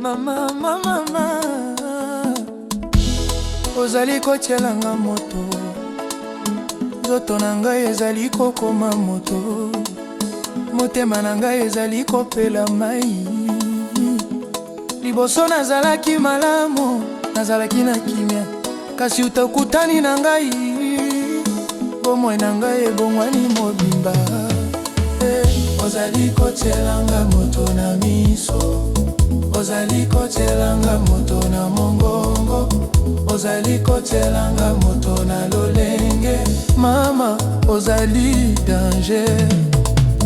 Mama, mama, mama, ozali kotielanga moto, nzoto na ngai ezali kokoma moto, motema na ngai ezali kopela mai. Liboso nazalaki malamu, nazalaki na kimia, kasi utakutani na ngai, bomoi na ngai ebongwani mobimba. Ozali kotielanga moto na miso, ozali kotielanga moto na mongongo, ozali kotielanga moto na lolenge. Mama, ozali danger.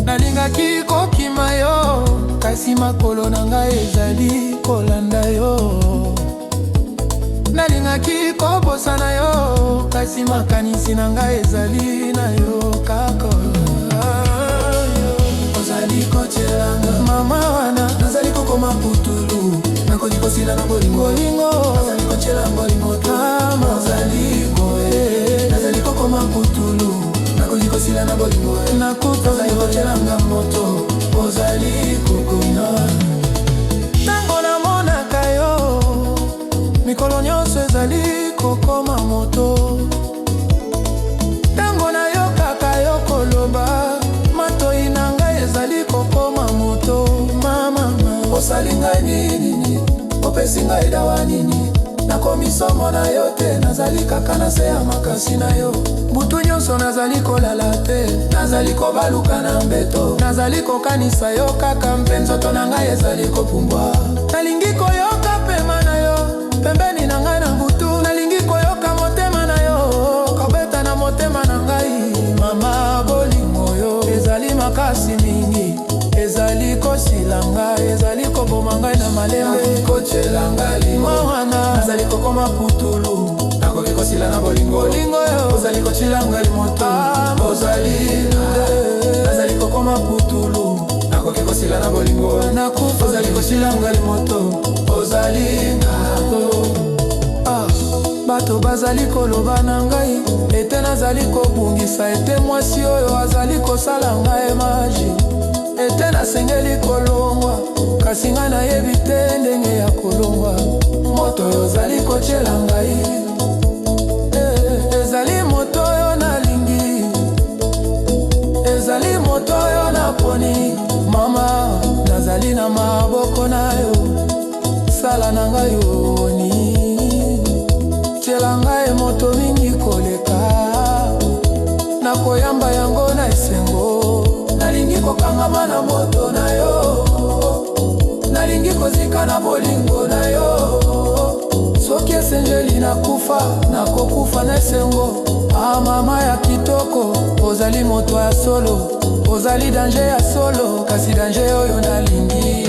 Nalingaki kokima yo, kasi makolo na ngai ezali kolanda yo. Nalingaki kobosana yo, kasi makanisi na ngai ezali na yo kaka. Ozali kotielanga mama wana, nazali kokoma putulu, nakoni kosila na bolingo lingo. Nazali kotielanga bolingo tama, ozali koe, nazali kokoma putulu, nakoni kosila na bolingo nakuta. Nazali kotielanga moto, ozali kokona. Tango na monaka yo, mikolo nyonso ezali kokoma moto. Tango na yo kaka yo koloba, matoi na ngai ezali kokoma moto. Mama, osali ngai nini, opesi ngai dawa nini? Nakomi somo na yo te, nazali kaka na se ya makasi na yo. Butu nyonso nazali kolala te, nazali kobaluka na mbeto. Nazali kokanisa yo kaka, mpe nzoto na ngai ezali kopumbwa. Nalingi koyoka pema na yo, pembeni na ngai na butu. Nalingi koyoka motema na yo, kobeta na motema na ngai. Mama, bolingo yo ezali makasi mingi, ezali kosilanga, ezali koboma ngai na malembe. Kotielanga limwana, nazali kokoma putulu, nakoki kosila na bolingo lingo yo. Ozali kotielanga limoto, ozali nazali kokoma putulu, nakoki kosila na bolingo nakufa. Ozali kosilanga limoto, ozali ngako. Bato bazali koloba na ngai, ete nazali kobungisa, ete mwasi oyo azali kosala ngai maji, ete nasengeli kolongwa, kasi ngai nayebi te ndenge ya kolongwa. Moto oyo ozali kotiela ngai, ezali moto oyo nalingi, ezali moto oyo naponi. Mama, nazali na maboko na yo, sala na ngai oni. Tiela ngai moto mingi koleka, nakoyamba yango na esengo. Nalingi kokangama na moto na yo, nalingi kozika na bolingo na yo. Soki esenjeli nakufa, nakokufa na esengo. Mama ya kitoko, ozali moto ya solo, ozali danger ya solo, kasi danger oyo nalingi.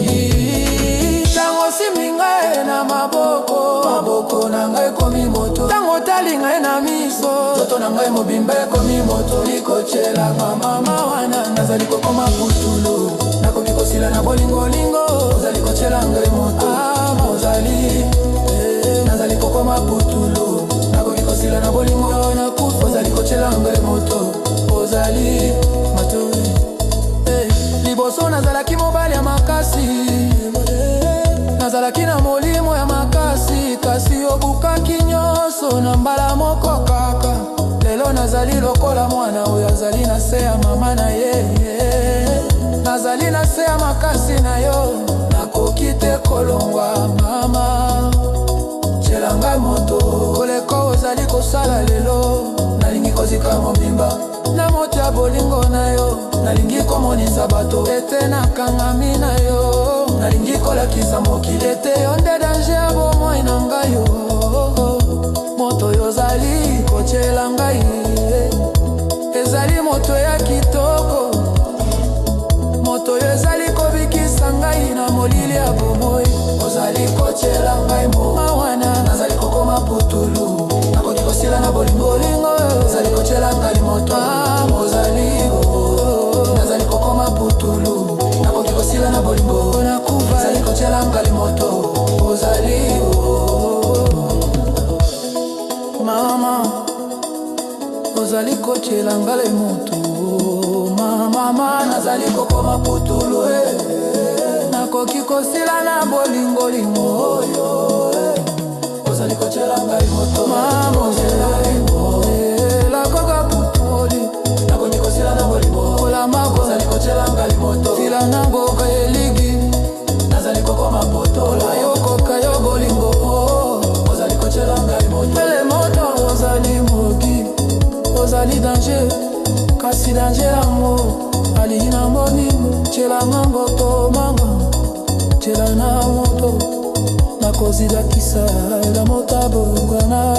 Tango simbi ngai na maboko, maboko na ngai komi moto. Tango tali ngai na miso, zoto na ngai mobimba komi moto. Likotiela mama wana, nazali kokoma putulu, nakoki kosila na bolingo lingo. Ozali kotiela ngai moto, ozali nazali kokoma putulu, nakoki kosila na bolingo nakufa. Ozali kotiela ngai moto, ozali matoi. Liboso nazalaki mobali ya makasi, nazalaki na molimo ya makasi, kasi obukaki nyonso na mbala moko kaka. Lelo nazali lokola mwana oyo azali na se ya mama na ye. Nazali na se ya makasi na yo, nakoki te kolongwa. Mama, tiela ngai moto, koleko ozali kosala lelo. Nalingi kozika mobimba na moto ya bolingo na yo, nalingi komonisa bato ete nakangami na yo. Nalingi kolakisa mokili ete yo nde danger ya bomoi na ngai yo. Moto yo ozali kotiela ngai, ezali moto ya kitoko. Moto yo ezali kobikisa ngai na molili ya bomoi. Ozali kotiela ngai moma wana, nazali kokoma putulu, nakoki kosila na bolingo lingo. Ozali kotiela ngai moto, ozali nazali kokoma putulu, nakoki kosila na bolingo nakufa. Ozali kotiela ngai moto, ozali mama, ozali kotiela ngai moto. Mama, nazali kokoma putulu, nakoki kosila na bolingolingo oyo. Ozali kochela ngai moto mamo la koka putoli nakoki kosila na bolingo kola mako. Ozali kochela ngai moto sila na boka eligi nazali kokoma poto la yokoka yo bolingo. Ozali kochela ngai moto ele moto. Ozali moki ozali danger kasi danger amo ali na moningo chela ngango to mama chela na moto nakozila kisa ela motabo ngana.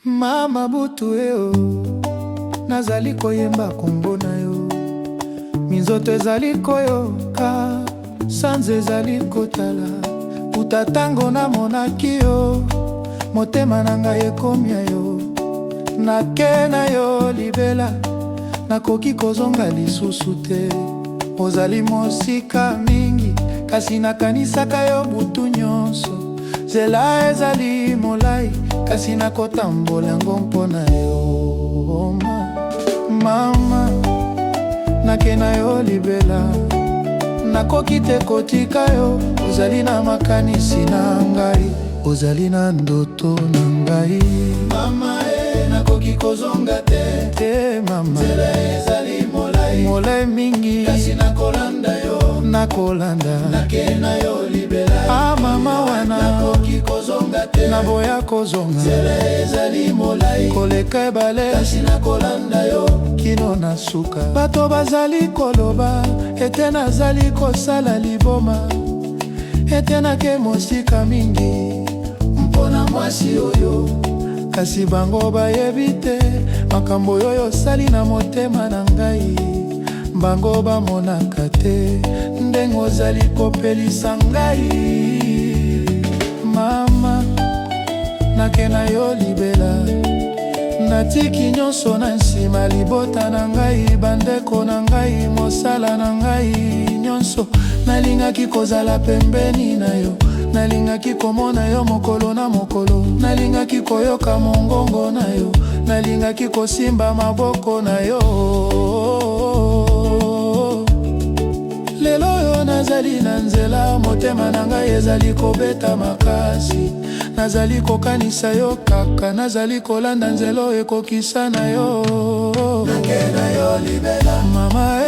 Mama butu eo nazali koyemba kombo na yo. Minzoto ezali koyoka sanze ezali kotala utatango na monaki yo. Motema na ngai ekomi yo nake na yo libela nakoki kozonga lisusu te. Ozali mosika mingi kasi nakanisaka yo butu nyonso. Zela ezali molai kasi nakotambola yango mpona yo. Mama nake na yo libela nakoki te kotika yo. Ozali na makanisi na ngai ozali na ndoto na ngai. Mama nakoki kozonga te mama. Zela ezali molai molai mingi kasi nakolanda yo nakolanda nake na yo libela. Mama wana nakoki kozonga te naboya kozonga. Zela ezali molai koleka ebale kasi nakolanda yo kino na suka. Bato bazali koloba ete nazali kosala liboma ete nake mosika mingi mpona mwasi oyo. Kasi bango bayebi te makambo oyo osali na motema na ngai. Bango bamonaka te ndenge ozali kopelisa ngai. Mama nake na yo libela natiki nyonso na nsima. Libota na ngai bandeko na ngai mosala na ngai nyonso. Nalingaki kozala pembeni na yo nalingaki komona yo mokolo na mokolo. Nalingaki koyoka mongongo na yo nalingaki kosimba maboko na yo. Lelo yo nazali na nzela motema na ngai ezali kobeta makasi. Nazali kokanisa yo kaka nazali kolanda nzelo ekokisa na yo. Nake na yo libela mama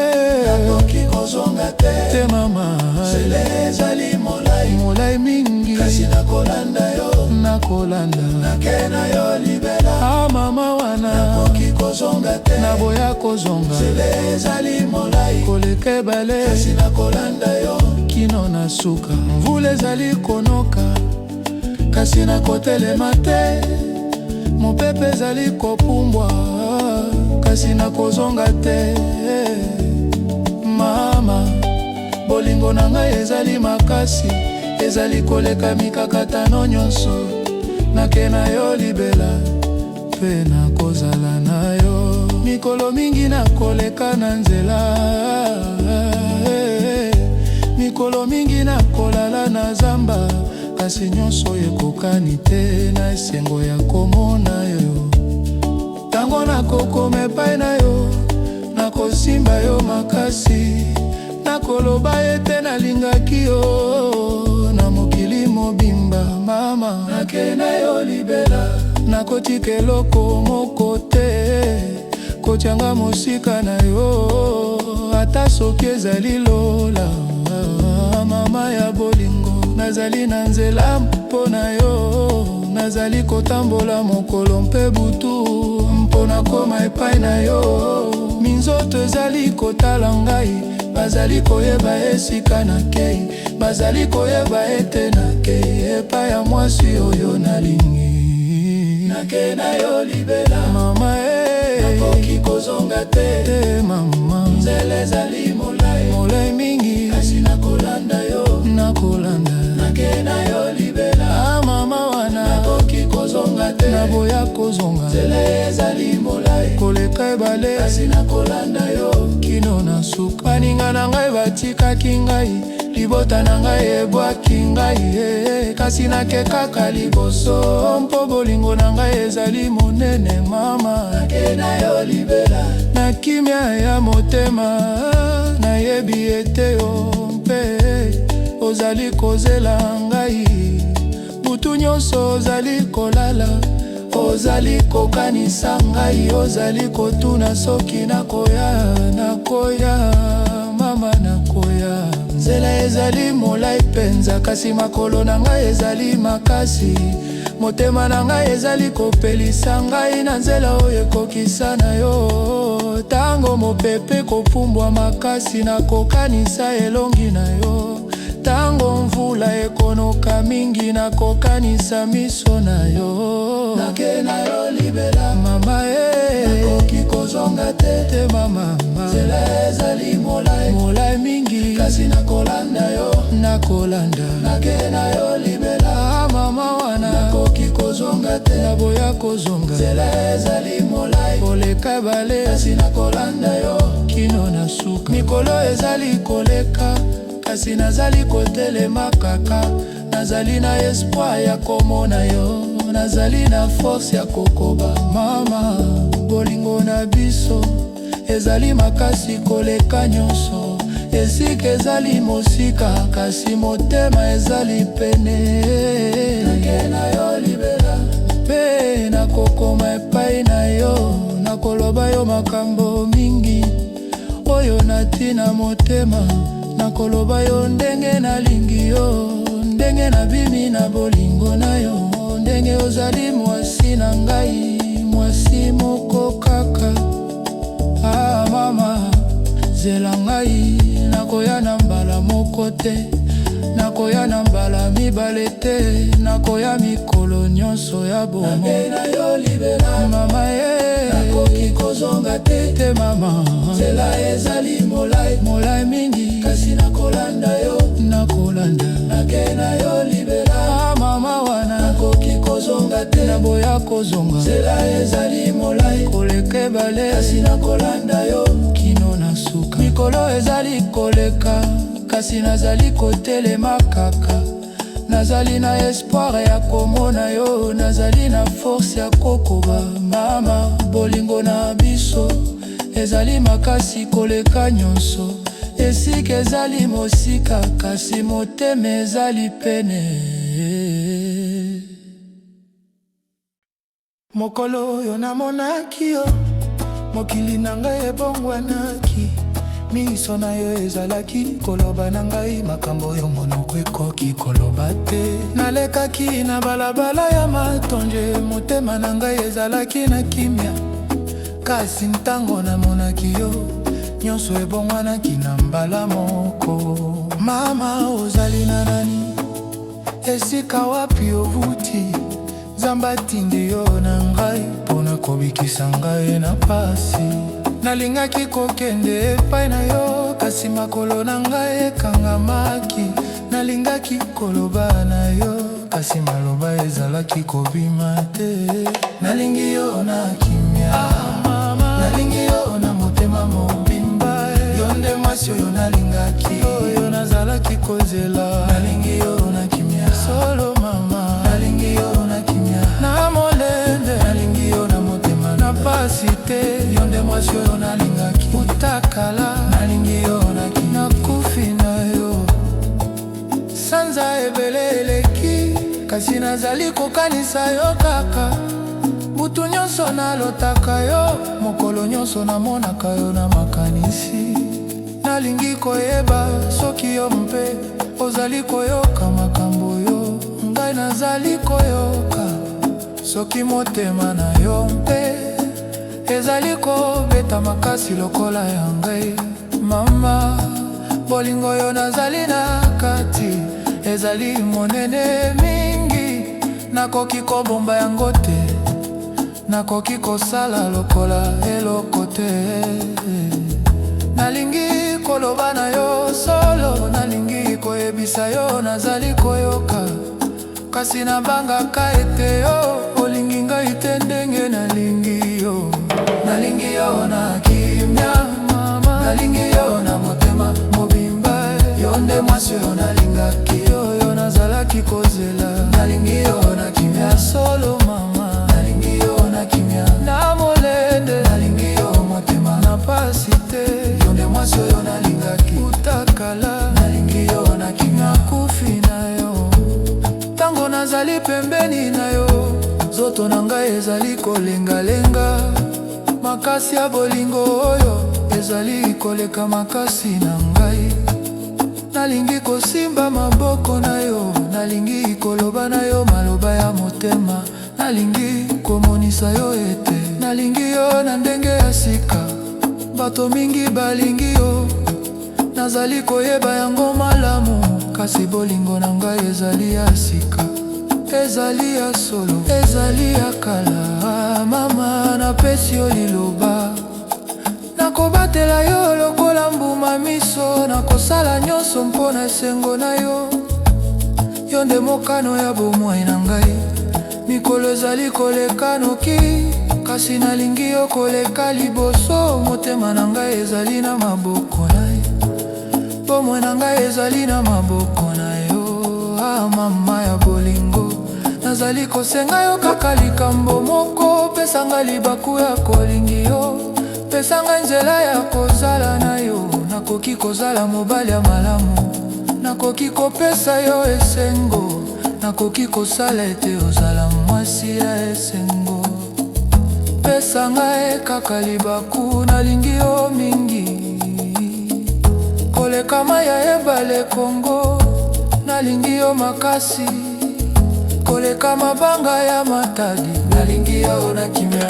nakoki kozonga te mama. Zela ezali molai molai mingi kasi nakolanda yo nakolanda nake na yo libela. Mama wana nakoki kozonga te naboya kozonga. Zela ezali molai koleka ebale kasi nakolanda yo kino na suka. Mvula ezali konoka kasi nakotelema te. Mopepe ezali kopumbwa kasi nakozonga te. Mama bolingo na ngai ezali makasi ezali koleka mikakatano nyonso. Nake na yo libela mpe nakozala na yo. Mikolo mingi nakoleka na nzela mikolo mingi nakolala na zamba. Kasi nyonso ekokani te na esengo ya komona yo. Tango nakokoma epai na yo nakosimba yo makasi. Nakoloba ete nalingaki yo na mokili mobimba. Mama nake na yo libela nakotika eloko moko te kotianga mosika na yo ata soki ezali lola. Mama ya bolingo nazali na nzela mpona yo. Nazali kotambola mokolo mpe butu mpona koma epai na yo. Minzoto ezali kotala ngai bazali koyeba esika nakei. Bazali koyeba ete nakei epai ya mwasi oyo nalingi. Nake na yo libela mama nakoki kozonga te mama. Nzela ezali molai mingi, kasi nakolanda yo, nakena yo libela. Mama wana nakoki kozonga te, naboya kozonga. Nzela ezali molai koleka ebale, kasi nakolanda yo kino na suka. Baninga na ngai batikaki ngai, libota na ngai ebwaki ngai, kasi nakekaka liboso. Mpo bolingo na ngai ezali monene mama, nakena yo libela. Na kimia ya motema nayebi ete yo mpe ozali kozela ngai. Butu nyonso ozali kolala, ozali kokanisa ngai, ozali kotuna soki nakoya mama nakoya. Nzela ezali molai penza, kasi makolo na ngai ezali makasi. Motema na ngai ezali kopelisa ngai na nzela oyo ekokisa na yo. Tango mopepe kopumbwa makasi, nakokanisa elongi na yo. Tango mvula ekonoka mingi, nakokanisa miso na yo. Nakena yo libela mama, nakoki kozonga te mama. Nzela ezali molai mingi, kasi nakolanda yo, nakena yo libela. Mama wana nakoki kozonga te, naboya kozonga. Nzela ezali molai koleka ebale, kasi nakolanda yo kino na suka. Mikolo ezali koleka, kasi nazali kotelema kaka. Nazali na espoir ya komona yo, nazali na force ya kokoba mama. Bolingo na biso ezali makasi koleka nyonso. Esika ezali mosika, kasi motema ezali pene. Nakena yo libela, pe nakokoma epai na yo. Nakoloba yo makambo mingi oyo natina motema. Nakoloba yo ndenge nalingi yo, ndenge nabimi na bolingo na yo. Ndenge ozali mwasi na ngai, mwasi moko kaka. Mama zela ngai, nakoya na mbala moko te, nakoya na mbala mibale te, nakoya mikolo nyonso ya bomo. Nakena yo libela mama, nakoki kozonga te mama. Nzela ezali molai mingi, kasi nakolanda yo, nakena yo libela. Mama wana nakoki kozonga te, naboya kozonga. Nzela ezali molai koleka ebale, kasi nakolanda yo kino na suka. Mikolo ezali koleka, kasi nazali kotelema kaka. Nazali na espoir ya komona yo, nazali na force ya kokoba mama. Bolingo na biso ezali makasi koleka nyonso. Esika ezali mosika, kasi motema ezali pene. Mokolo oyo namonaki yo, mokili na ngai ebongwanaki. Miso na yo ezalaki koloba na ngai makambo yo monoko ekoki koloba te. Nalekaki na balabala ya matonje, motema na ngai ezalaki na kimia. Kasi ntango namonaki yo, nyonso ebongwanaki na mbala moko. Mama ozali na nani? Esika wapi ovuti? Nzambe atindi yo na ngai, mpona kobikisa ngai na pasi. Nalingaki kokende epai na yo, kasi makolo na ngai ekangamaki. Nalingaki koloba na yo, kasi maloba ezalaki kobima te. Nalingi yo na kimia, nalingi yo na motema mobimba. Yo nde mwasi oyo nalingaki, oyo nazalaki kozela. Nalingi yo na kimia solo mama, nalingi yo na kimia na molende. Nalingi yo na motema na pasi te. Yo nde mwasi oyo nalingaki utakala. Nalingi yo na kimia nakufi na yo. Sanza ebele eleki, kasi nazali kokanisa yo kaka. Butu nyonso nalotaka yo, mokolo nyonso namonaka yo na makanisi. Nalingi koyeba soki yo mpe ozali koyoka makambo yo, ngai nazali koyoka. Soki motema na yo mpe ezali kobeta makasi lokola ya ngai mama. Bolingo yo nazali na kati, ezali monene mingi, nakoki kobomba yango te. nakoki kosala lokola eloko te. Nalingi koloba na yo solo, nalingi koyebisa yo nazali koyoka, kasi nabangaka ete yo olingi ngai te ndenge nalingi yo. Nalingi yo na kimia mama, nalingi yo na motema mobimba, yo nde mwasi oyo nalingaki, oyo nazalaki kozela. Nalingi yo na kimia solo mama, nalingi yo na kimia na molende, nalingi yo motema na pasi te, yo nde mwasi oyo nalingaki utakala. Nalingi yo na kimia kufi na yo, tango nazali pembeni na yo, zoto na ngai ezali kolengalenga. Makasi ya bolingo oyo ezali koleka makasi na ngai. Nalingi kosimba maboko na yo, nalingi koloba na yo maloba ya motema, nalingi komonisa yo ete nalingi yo na ndenge ya sika. Bato mingi balingi yo, nazali koyeba yango malamu, kasi bolingo na ngai ezali ya sika, ezali ya solo, ezali ya kala. Mama, napesi yo liloba, nakobatela yo lokola mbuma miso, nakosala nyonso mpona esengo na yo. Yo nde mokano ya bomoi na ngai, mikolo ezali koleka noki, kasi nalingi yo koleka liboso. Motema na ngai ezali na maboko na yo, bomoi na ngai ezali na maboko na yo. Mama ya bolingo, nazali kosenga yo kaka likambo moko, pesa ngai libaku ya kolingi yo, pesa ngai nzela ya kozala na yo. Nakoki kozala mobali ya malamu, nakoki kopesa yo esengo, nakoki kosala ete ozala mwasi ya esengo. Pesa ngai kaka libaku, nalingi yo mingi koleka mai ya ebale Kongo, nalingi yo makasi koleka mabanga ya Matadi. Nalingi yo na kimia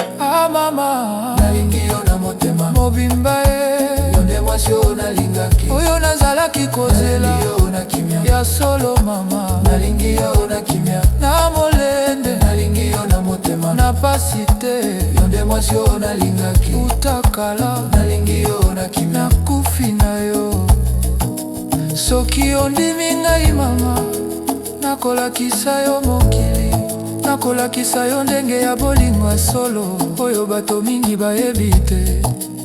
mama, nalingi yo na motema mobimba, yo nde mwasi oyo nalingaki, oyo nazalaki kozela. Nalingi yo na kimia ya solo mama, nalingi yo na kimia na molende, nalingi yo na motema na pasi te, yo nde mwasi oyo nalingaki utakala. Nalingi yo na kimia na kufi na yo, soki ondimi ngai mama, nakolakisa yo mokili, nakolakisa yo ndenge ya bolingo solo, oyo bato mingi bayebi te.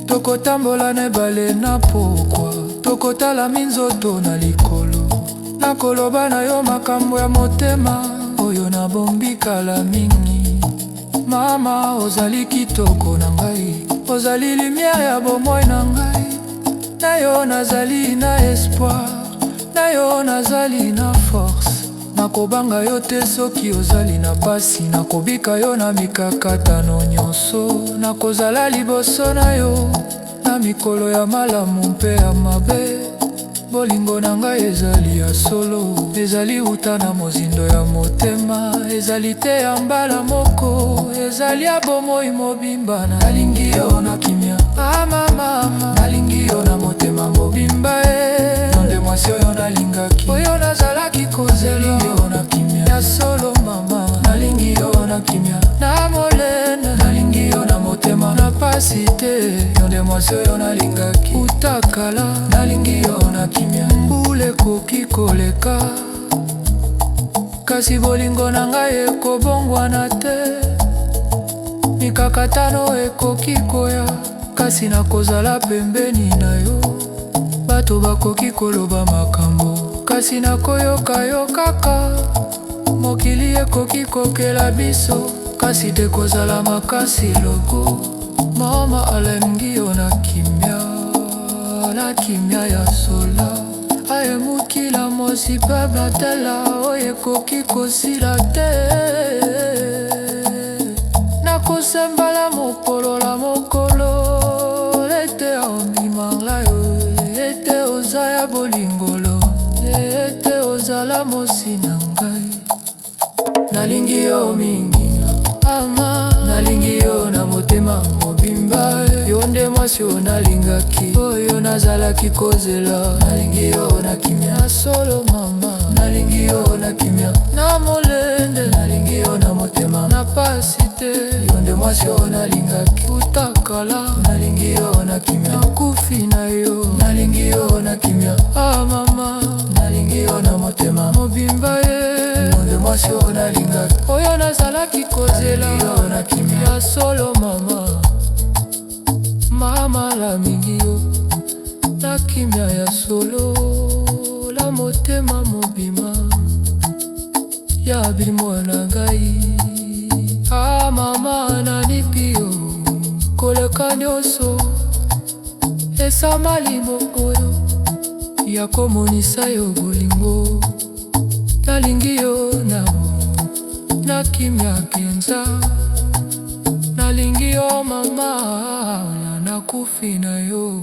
Tokotambola na ebale na pokwa, tokotala minzoto na likolo, nakoloba na yo makambo ya motema oyo nabombi kala mingi. Mama, ozali kitoko na ngai, ozali lumière ya bomoi na ngai, na yo nazali na espoir, na yo nazali na force. Nakobanga yo te soki ozali na pasi, nakobika yo na mikakatano nyonso, nakozala liboso na yo na mikolo ya malamu mpe ya mabe. Bolingo na ngai ezali ya solo, ezali uta na mozindo ya motema, ezali te ya mbala moko, ezali ya bomoi mobimba. Nalingi yo na kimia mama, nalingi yo na motema mobimba, nonde mwasi oyo nalingaki, oyo nazalaki kozela. Yo na kimia ya solo mama, nalingi yo na kimia na molende, nalingi yo na motema na pasi te, yo nde mwasi oyo nalingaki utakala. Nalingi yo na kimia mbula ekoki koleka, kasi bolingo na ngai ekobongwana te. Mikakatano ekoki koya, kasi nakozala pembeni na yo. Bato bakoki koloba makambo, kasi nakoyoka yo kaka. Mokili ekoki kokela biso, kasi te kozala makasi loko. Mama, alengi yo na kimia, na kimia ya sola. Aye mukila mosi pe batela, oye koki kosila te. Nakosembala mokolo la mokolo, lete omimangla yo, lete ozaya bolingolo, lete ozala mosi na ngai. Nalingi yo mingi ama, nalingi yo na motema mobimba, yo nde mwasi oyo nalingaki, oyo nazalaki kozela. Nalingi yo na kimia solo mama, nalingi yo na kimia na molende, nalingi yo na motema na pasi te, yo nde mwasi oyo nalingaki utakala nalingi yo na kimia, nakufi na yo nalingi yo na kimia. Ah mama, nalingi yo na motema mobimba ye monde mwasi oyo nalingaki oyo nazalaki kozela yo na kimia ya solo mama. Mama la mingi yo na kimia ya solo la motema mobima ya bilimo na ngai. Ah mama nanipi yo koleka nyonso esama limokolo ya komonisa yo bolingo. Nalingi yo na kimia kenza, nalingi yo mama, nakufi na yo.